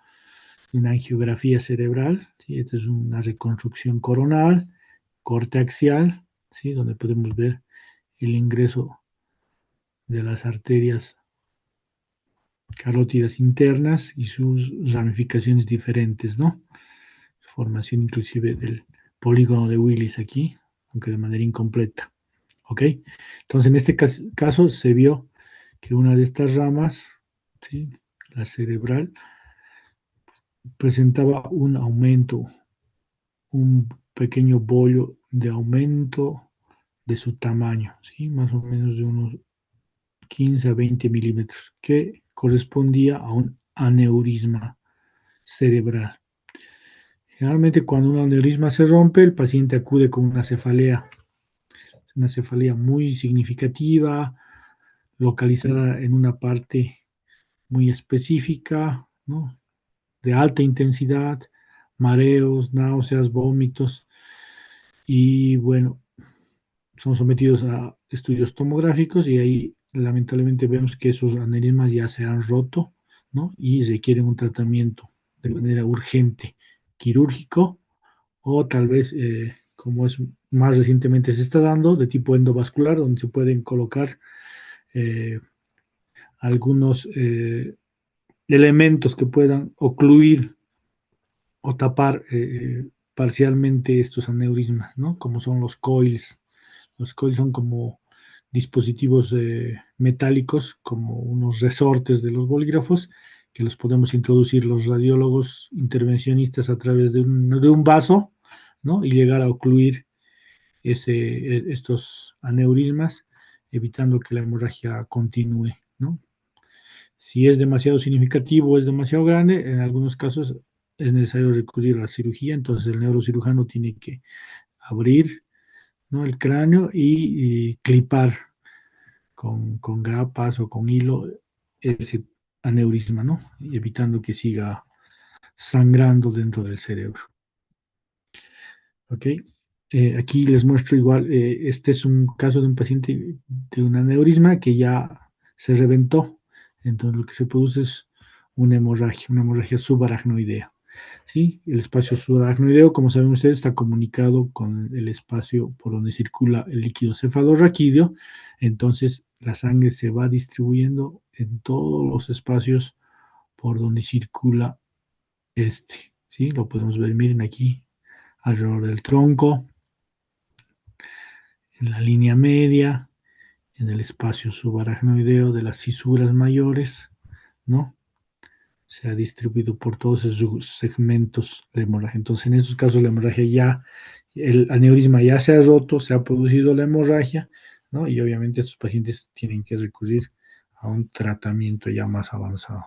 una angiografía cerebral, ¿sí? Esta es una reconstrucción coronal, corte axial, ¿sí? Donde podemos ver el ingreso de las arterias carótidas internas y sus ramificaciones diferentes, ¿no? Formación inclusive del polígono de Willis aquí, aunque de manera incompleta, ¿ok? Entonces en este caso se vio que una de estas ramas, ¿sí? La cerebral, presentaba un aumento, un pequeño bollo de aumento de su tamaño, ¿sí? Más o menos de unos 15 a 20 milímetros, que correspondía a un aneurisma cerebral. Generalmente cuando un aneurisma se rompe, el paciente acude con una cefalea muy significativa, localizada en una parte muy específica, ¿no? De alta intensidad, mareos, náuseas, vómitos, y bueno, son sometidos a estudios tomográficos y ahí lamentablemente vemos que esos aneurismas ya se han roto, ¿no? Y requieren un tratamiento de manera urgente, quirúrgico, o tal vez, como es más recientemente se está dando, de tipo endovascular, donde se pueden colocar algunos elementos que puedan ocluir o tapar parcialmente estos aneurismas, ¿no? Como son los coils. Los coils son como dispositivos metálicos, como unos resortes de los bolígrafos, que los podemos introducir los radiólogos intervencionistas a través de un vaso, ¿no? Y llegar a ocluir estos aneurismas, evitando que la hemorragia continúe, ¿no? Si es demasiado significativo o es demasiado grande, en algunos casos es necesario recurrir a la cirugía, entonces el neurocirujano tiene que abrir, ¿no? El cráneo y clipar con grapas o con hilo ese aneurisma, ¿no? Evitando que siga sangrando dentro del cerebro. ¿Ok? Aquí les muestro igual, este es un caso de un paciente de un aneurisma que ya se reventó, entonces lo que se produce es una hemorragia subaracnoidea. ¿Sí? El espacio subaracnoideo, como saben ustedes, está comunicado con el espacio por donde circula el líquido cefalorraquídeo, entonces la sangre se va distribuyendo en todos los espacios por donde circula este, ¿sí? Lo podemos ver, miren aquí, alrededor del tronco, en la línea media, en el espacio subaracnoideo de las cisuras mayores, ¿no? Se ha distribuido por todos esos segmentos la hemorragia. Entonces, en estos casos, la hemorragia ya, el aneurisma ya se ha roto, se ha producido la hemorragia, ¿no? Y obviamente estos pacientes tienen que recurrir a un tratamiento ya más avanzado.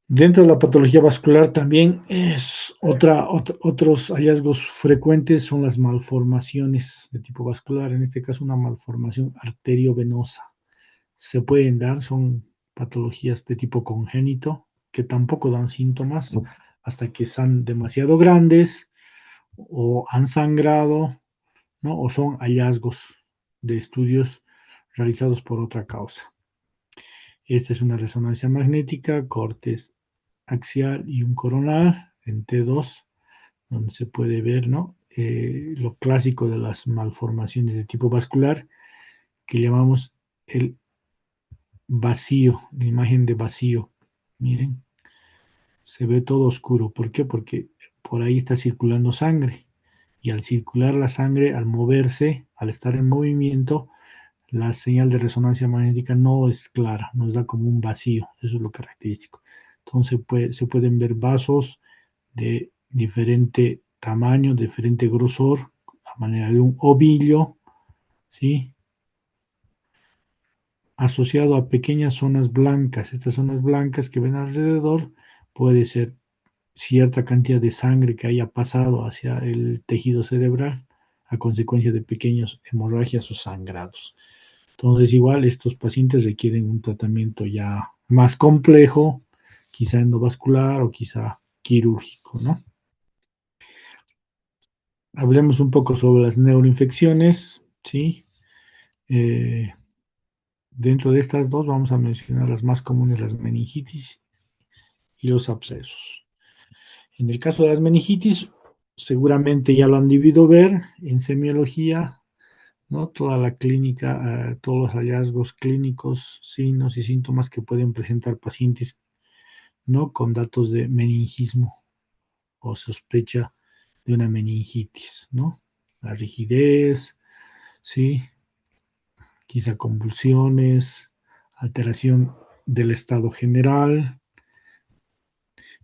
Dentro de la patología vascular también es otros hallazgos frecuentes son las malformaciones de tipo vascular, en este caso una malformación arteriovenosa. Se pueden dar, son patologías de tipo congénito que tampoco dan síntomas hasta que son demasiado grandes o han sangrado, ¿no? O son hallazgos de estudios realizados por otra causa. Esta es una resonancia magnética, cortes axial y un coronal en T2, donde se puede ver, ¿no? Lo clásico de las malformaciones de tipo vascular, que llamamos el vacío, la imagen de vacío. Miren, se ve todo oscuro. ¿Por qué? Porque por ahí está circulando sangre. Y al circular la sangre, al moverse, al estar en movimiento, la señal de resonancia magnética no es clara, nos da como un vacío. Eso es lo característico. Entonces se pueden ver vasos de diferente tamaño, diferente grosor, a manera de un ovillo, ¿sí? Asociado a pequeñas zonas blancas. Estas zonas blancas que ven alrededor puede ser cierta cantidad de sangre que haya pasado hacia el tejido cerebral a consecuencia de pequeñas hemorragias o sangrados. Entonces, igual estos pacientes requieren un tratamiento ya más complejo, quizá endovascular o quizá quirúrgico, ¿no? Hablemos un poco sobre las neuroinfecciones, ¿sí? Dentro de estas dos vamos a mencionar las más comunes, las meningitis y los abscesos. En el caso de las meningitis, seguramente ya lo han debido ver en semiología, ¿no? Toda la clínica, todos los hallazgos clínicos, signos y síntomas que pueden presentar pacientes, ¿no? Con datos de meningismo o sospecha de una meningitis, ¿no? La rigidez, ¿sí? Quizá convulsiones, alteración del estado general.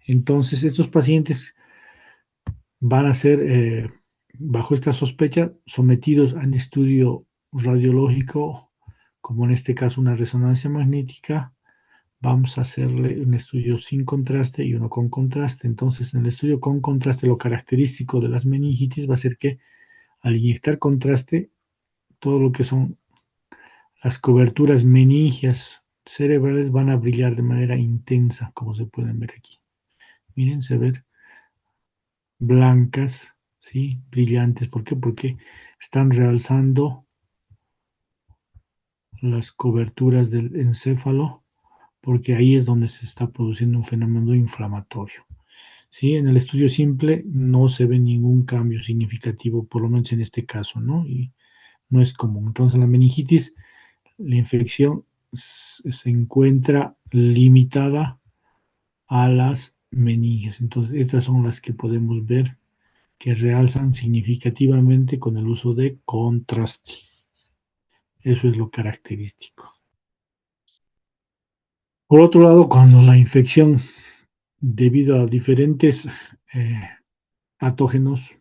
Entonces, estos pacientes van a ser, bajo esta sospecha, sometidos a un estudio radiológico, como en este caso una resonancia magnética. Vamos a hacerle un estudio sin contraste y uno con contraste. Entonces, en el estudio con contraste, lo característico de las meningitis va a ser que al inyectar contraste, todo lo que son las coberturas meningias cerebrales van a brillar de manera intensa, como se pueden ver aquí. Miren, se ven blancas, ¿sí? Brillantes. ¿Por qué? Porque están realzando las coberturas del encéfalo, porque ahí es donde se está produciendo un fenómeno inflamatorio. ¿Sí? En el estudio simple no se ve ningún cambio significativo, por lo menos en este caso, ¿no? Y no es común. Entonces, la meningitis, la infección se encuentra limitada a las meninges. Entonces, estas son las que podemos ver que realzan significativamente con el uso de contraste. Eso es lo característico. Por otro lado, cuando la infección, debido a diferentes patógenos,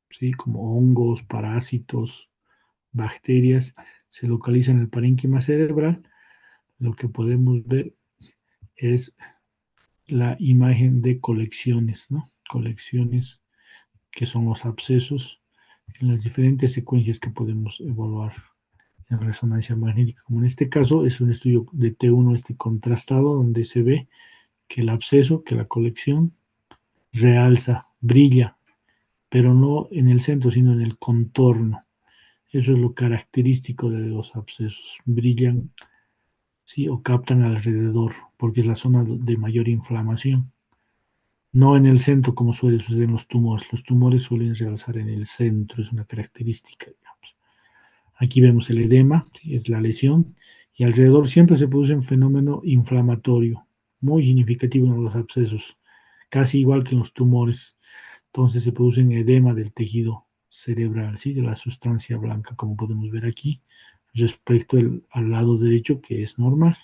¿sí? Como hongos, parásitos, bacterias, se localiza en el parénquima cerebral, lo que podemos ver es la imagen de colecciones, ¿no? Colecciones que son los abscesos en las diferentes secuencias que podemos evaluar en resonancia magnética. Como en este caso es un estudio de T1 contrastado, donde se ve que el absceso, que la colección realza, brilla, pero no en el centro, sino en el contorno. Eso es lo característico de los abscesos. Brillan, ¿sí? O captan alrededor, porque es la zona de mayor inflamación. No en el centro, como suele suceder en los tumores. Los tumores suelen realzar en el centro, es una característica, digamos. Aquí vemos el edema, ¿sí? Es la lesión, y alrededor siempre se produce un fenómeno inflamatorio, muy significativo en los abscesos, casi igual que en los tumores. Entonces se produce un edema del tejido cerebral, ¿sí? De la sustancia blanca, como podemos ver aquí, respecto al lado derecho, que es normal.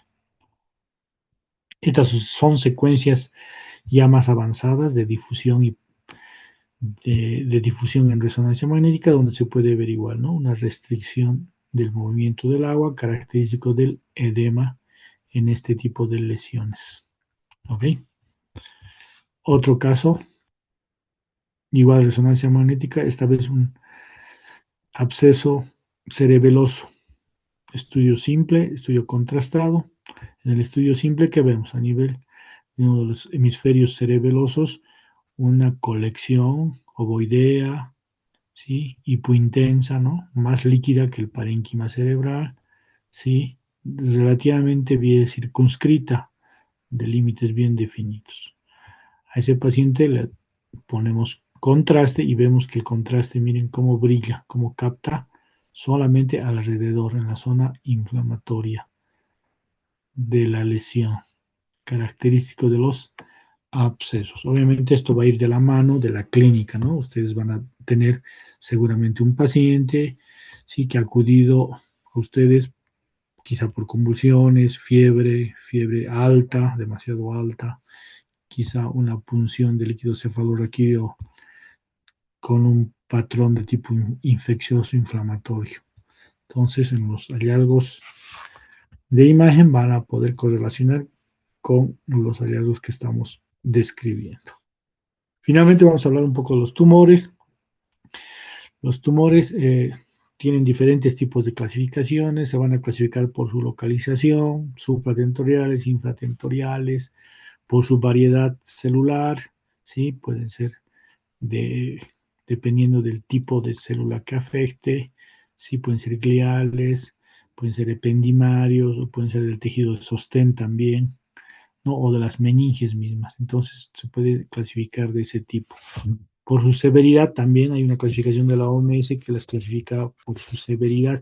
Estas son secuencias ya más avanzadas de difusión y de difusión en resonancia magnética, donde se puede ver igual, ¿no? Una restricción del movimiento del agua, característico del edema en este tipo de lesiones. ¿Ok? Otro caso, igual resonancia magnética, esta vez un absceso cerebeloso. Estudio simple, estudio contrastado. En el estudio simple, ¿qué vemos? A nivel de uno de los hemisferios cerebelosos, una colección ovoidea, ¿sí? Hipointensa, ¿no? Más líquida que el parénquima cerebral, ¿sí? Relativamente bien circunscrita, de límites bien definidos. A ese paciente le ponemos contraste y vemos que el contraste, miren cómo brilla, cómo capta solamente alrededor, en la zona inflamatoria de la lesión, característico de los abscesos. Obviamente esto va a ir de la mano de la clínica, ¿no? Ustedes van a tener seguramente un paciente, sí, que ha acudido a ustedes quizá por convulsiones, fiebre alta, demasiado alta, quizá una punción de líquido cefalorraquídeo con un patrón de tipo infeccioso inflamatorio. Entonces, en los hallazgos de imagen van a poder correlacionar con los hallazgos que estamos describiendo. Finalmente vamos a hablar un poco de los tumores. Los tumores tienen diferentes tipos de clasificaciones, se van a clasificar por su localización, supratentoriales, infratentoriales, por su variedad celular, ¿sí? Pueden ser dependiendo del tipo de célula que afecte, ¿sí? Pueden ser gliales, pueden ser ependimarios, o pueden ser del tejido de sostén también, ¿no? O de las meninges mismas. Entonces se puede clasificar de ese tipo. Por su severidad también hay una clasificación de la OMS que las clasifica por su severidad,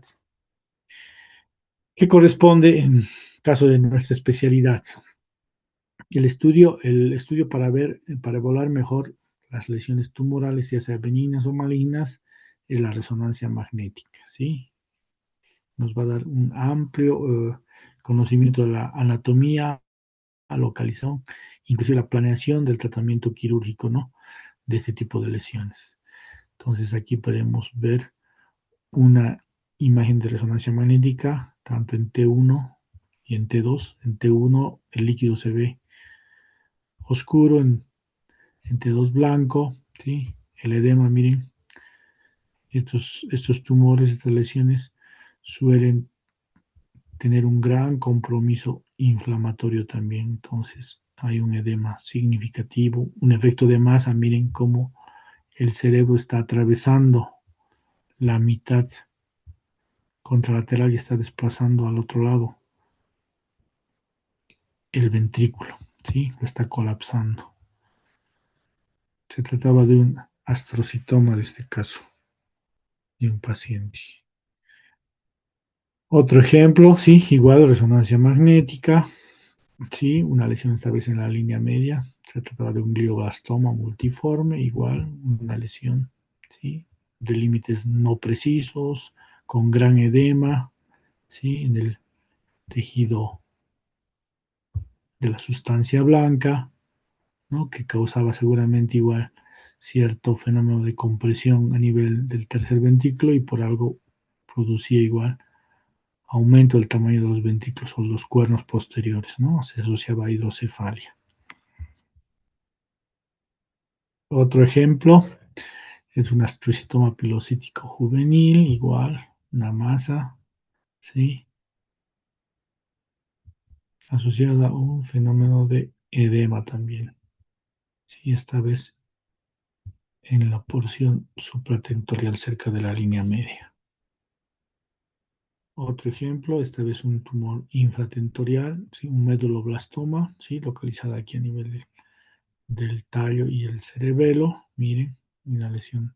que corresponde en caso de nuestra especialidad. El estudio para evaluar mejor las lesiones tumorales, ya sea benignas o malignas, es la resonancia magnética, ¿sí? Nos va a dar un amplio conocimiento de la anatomía, la localización, inclusive la planeación del tratamiento quirúrgico, ¿no? De este tipo de lesiones. Entonces aquí podemos ver una imagen de resonancia magnética, tanto en T1 y en T2. En T1 el líquido se ve oscuro, en T2 blanco, ¿sí? El edema, miren, estos tumores, estas lesiones suelen tener un gran compromiso inflamatorio también. Entonces hay un edema significativo, un efecto de masa, miren cómo el cerebro está atravesando la mitad contralateral y está desplazando al otro lado el ventrículo, ¿sí? Lo está colapsando. Se trataba de un astrocitoma de este caso, de un paciente. Otro ejemplo, sí, igual resonancia magnética, sí, una lesión esta vez en la línea media. Se trataba de un glioblastoma multiforme, igual, una lesión, sí, de límites no precisos, con gran edema, sí, en el tejido de la sustancia blanca, ¿no? Que causaba seguramente igual cierto fenómeno de compresión a nivel del tercer ventrículo y por algo producía igual aumento del tamaño de los ventrículos o los cuernos posteriores, ¿no? Se asociaba a hidrocefalia. Otro ejemplo es un astrocitoma pilocítico juvenil, igual, una masa, ¿sí? Asociada a un fenómeno de edema también. Sí, esta vez en la porción supratentorial cerca de la línea media. Otro ejemplo, esta vez un tumor infratentorial, ¿sí? Un meduloblastoma, ¿sí? Localizada aquí a nivel del tallo y el cerebelo. Miren, una lesión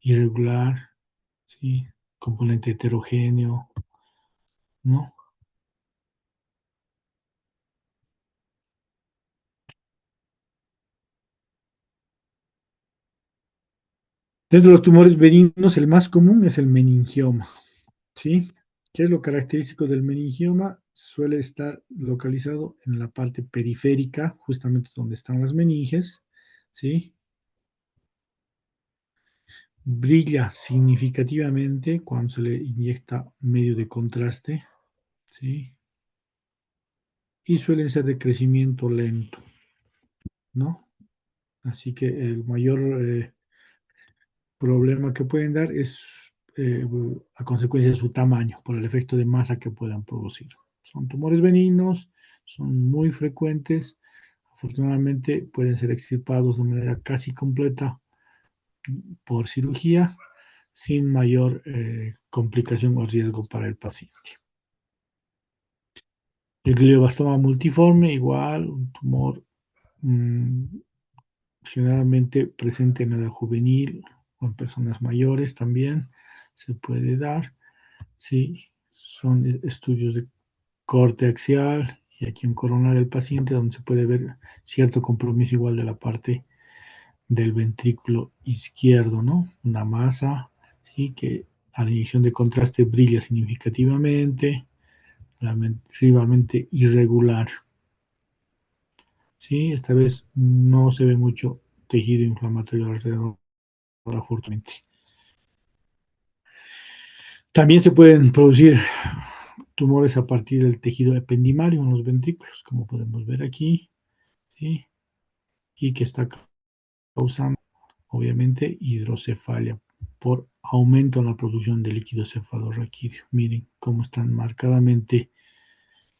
irregular, ¿sí? Componente heterogéneo, ¿no? Dentro de los tumores benignos, el más común es el meningioma, ¿sí? ¿Qué es lo característico del meningioma? Suele estar localizado en la parte periférica, justamente donde están las meninges, ¿sí? Brilla significativamente cuando se le inyecta medio de contraste, ¿sí? Y suelen ser de crecimiento lento, ¿no? Así que el mayor problema que pueden dar es a consecuencia de su tamaño, por el efecto de masa que puedan producir. Son tumores benignos, son muy frecuentes, afortunadamente pueden ser extirpados de manera casi completa por cirugía sin mayor complicación o riesgo para el paciente. El glioblastoma multiforme, igual, un tumor mm, generalmente presente en la edad juvenil o en personas mayores también se puede dar. Sí, son estudios de corte axial y aquí un corona del paciente donde se puede ver cierto compromiso igual de la parte del ventrículo izquierdo, ¿no? Una masa, ¿sí? Que a la inyección de contraste brilla significativamente, relativamente irregular. ¿Sí? Esta vez no se ve mucho tejido inflamatorio alrededor, afortunadamente. También se pueden producir tumores a partir del tejido ependimario en los ventrículos, como podemos ver aquí, ¿sí? Y que está causando, obviamente, hidrocefalia por aumento en la producción de líquido cefalorraquídeo. Miren cómo están marcadamente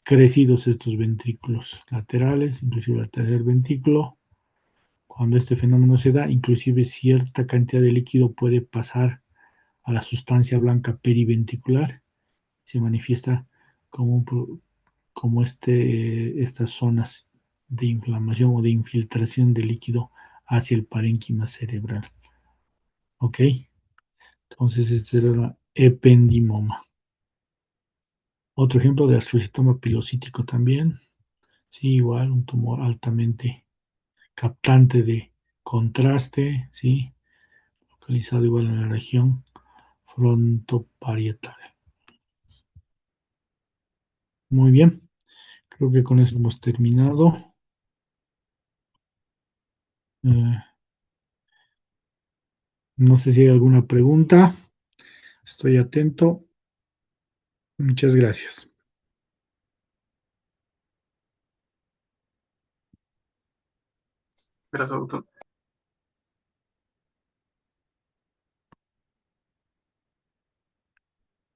crecidos estos ventrículos laterales, inclusive el tercer ventrículo. Cuando este fenómeno se da, inclusive cierta cantidad de líquido puede pasar a la sustancia blanca periventricular. Se manifiesta como, como estas zonas de inflamación o de infiltración de líquido hacia el parénquima cerebral. ¿Ok? Entonces, este era el ependimoma. Otro ejemplo de astrocitoma pilocítico también. Sí, igual, un tumor altamente captante de contraste, ¿sí? Localizado igual en la región frontoparietal. Muy bien, creo que con eso hemos terminado. No sé si hay alguna pregunta. Estoy atento. Muchas gracias. Gracias, doctor.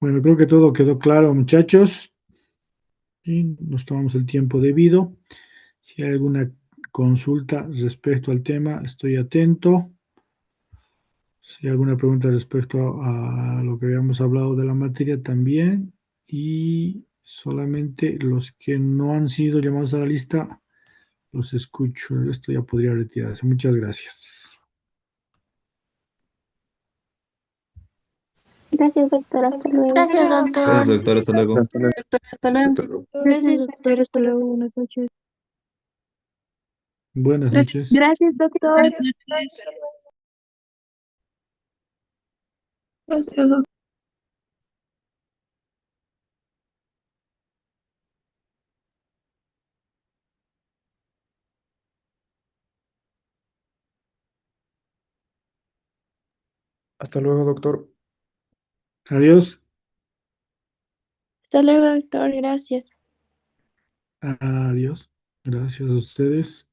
Bueno, creo que todo quedó claro, muchachos. Y nos tomamos el tiempo debido. Si hay alguna consulta respecto al tema, estoy atento. Si hay alguna pregunta respecto a lo que habíamos hablado de la materia también. Y solamente los que no han sido llamados a la lista, los escucho. Esto ya podría retirarse. Muchas gracias. Gracias, doctor. Hasta luego. Gracias, doctor. Gracias, doctor. Hasta luego. Hasta luego. Doctor, hasta luego. Hasta luego. Gracias, doctor. Hasta luego. Buenas noches. Buenas noches. Gracias, doctor. Buenas noches. Gracias, doctor. Hasta luego, doctor. Adiós. Hasta luego, doctor. Gracias. Adiós. Gracias a ustedes.